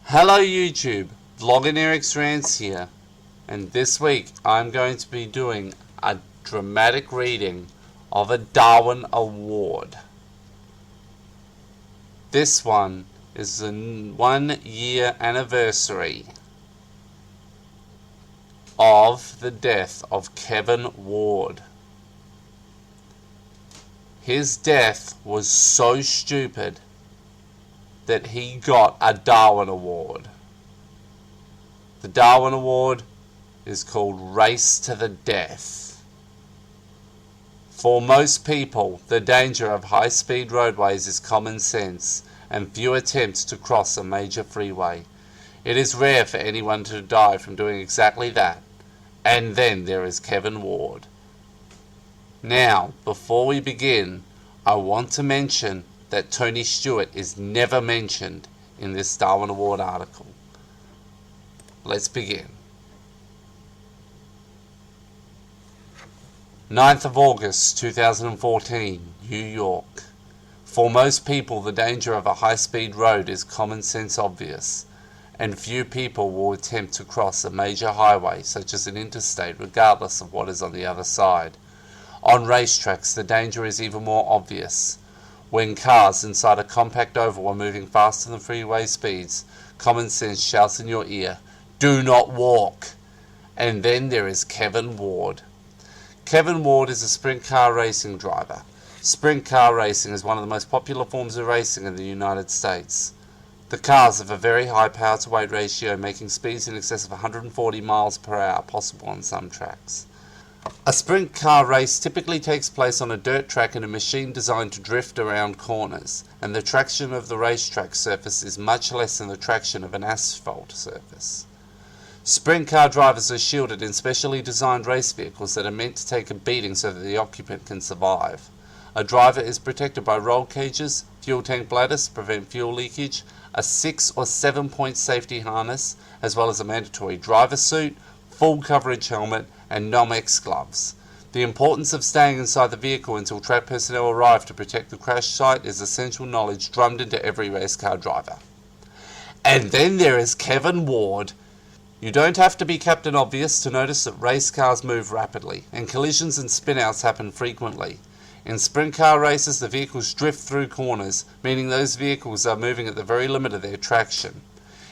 Hello YouTube, Vlogging Eric's Rants here, and this week I'm going to be doing a dramatic reading of a Darwin Award. This one is the 1 year anniversary of the death of Kevin Ward. His death was so stupid that he got a Darwin Award. The Darwin Award is called Race to the Death. For most people, the danger of high-speed roadways is common sense, and few attempts to cross a major freeway. It is rare for anyone to die from doing exactly that. And then there is Kevin Ward. Now, before we begin, I want to mention that Tony Stewart is never mentioned in this Darwin Award article. Let's begin. 9th of August 2014, New York. For most people, the danger of a high-speed road is common sense obvious, and few people will attempt to cross a major highway such as an interstate regardless of what is on the other side. On racetracks, the danger is even more obvious. When cars inside a compact oval are moving faster than freeway speeds, common sense shouts in your ear, "Do not walk!" And then there is Kevin Ward. Kevin Ward is a sprint car racing driver. Sprint car racing is one of the most popular forms of racing in the United States. The cars have a very high power-to-weight ratio, making speeds in excess of 140 miles per hour possible on some tracks. A sprint car race typically takes place on a dirt track in a machine designed to drift around corners, and the traction of the racetrack surface is much less than the traction of an asphalt surface. Sprint car drivers are shielded in specially designed race vehicles that are meant to take a beating so that the occupant can survive. A driver is protected by roll cages, fuel tank bladders to prevent fuel leakage, a 6 or 7 point safety harness, as well as a mandatory driver suit, full coverage helmet, and Nomex gloves. The importance of staying inside the vehicle until track personnel arrive to protect the crash site is essential knowledge drummed into every race car driver. And then there is Kevin Ward. You don't have to be Captain Obvious to notice that race cars move rapidly, and collisions and spinouts happen frequently. In sprint car races, the vehicles drift through corners, meaning those vehicles are moving at the very limit of their traction.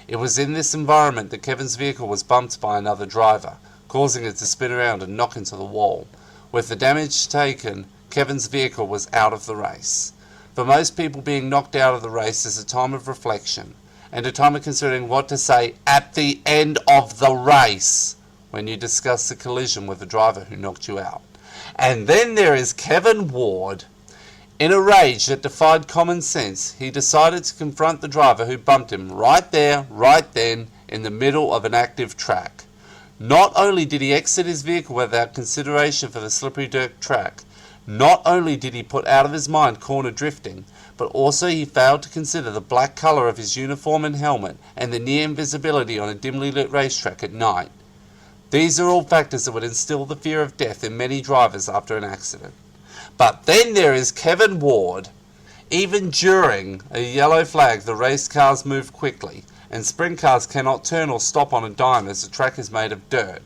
It was in this environment that Kevin's vehicle was bumped by another driver, causing it to spin around and knock into the wall. With the damage taken, Kevin's vehicle was out of the race. For most people, being knocked out of the race is a time of reflection, and a time of considering what to say at the end of the race when you discuss the collision with the driver who knocked you out. And then there is Kevin Ward. In a rage that defied common sense, he decided to confront the driver who bumped him right there, right then, in the middle of an active track. Not only did he exit his vehicle without consideration for the slippery dirt track, not only did he put out of his mind corner drifting, but also he failed to consider the black colour of his uniform and helmet and the near invisibility on a dimly lit racetrack at night. These are all factors that would instill the fear of death in many drivers after an accident. But then there is Kevin Ward. Even during a yellow flag, the race cars move quickly, and sprint cars cannot turn or stop on a dime as the track is made of dirt.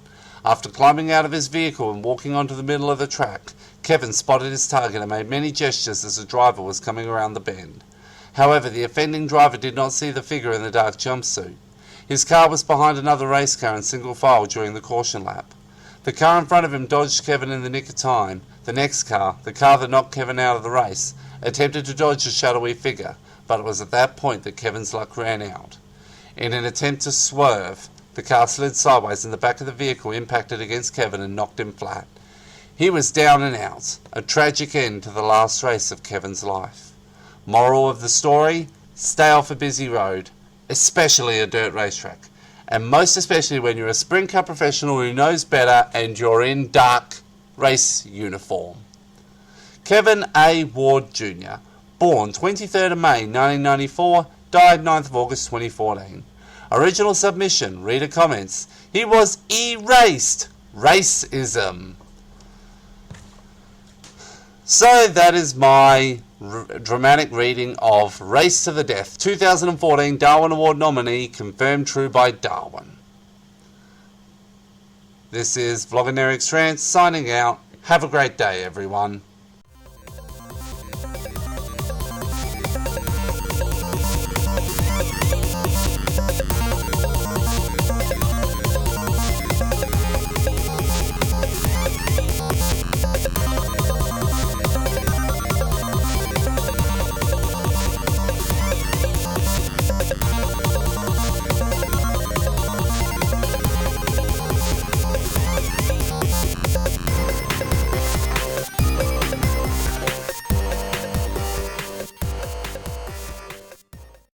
After climbing out of his vehicle and walking onto the middle of the track, Kevin spotted his target and made many gestures as the driver was coming around the bend. However, the offending driver did not see the figure in the dark jumpsuit. His car was behind another race car in single file during the caution lap. The car in front of him dodged Kevin in the nick of time. The next car, the car that knocked Kevin out of the race, attempted to dodge the shadowy figure, but it was at that point that Kevin's luck ran out. In an attempt to swerve, the car slid sideways and the back of the vehicle impacted against Kevin and knocked him flat. He was down and out, a tragic end to the last race of Kevin's life. Moral of the story, stay off a busy road, especially a dirt racetrack, and most especially when you're a sprint car professional who knows better and you're in dark race uniform. Kevin A. Ward Jr., born 23rd of May 1994, died 9th of August 2014. Original submission, reader comments, he was erased. Racism. So that is my dramatic reading of Race to the Death, 2014 Darwin Award nominee, confirmed true by Darwin. This is Vlogger Nerix Trance signing out. Have a great day, everyone.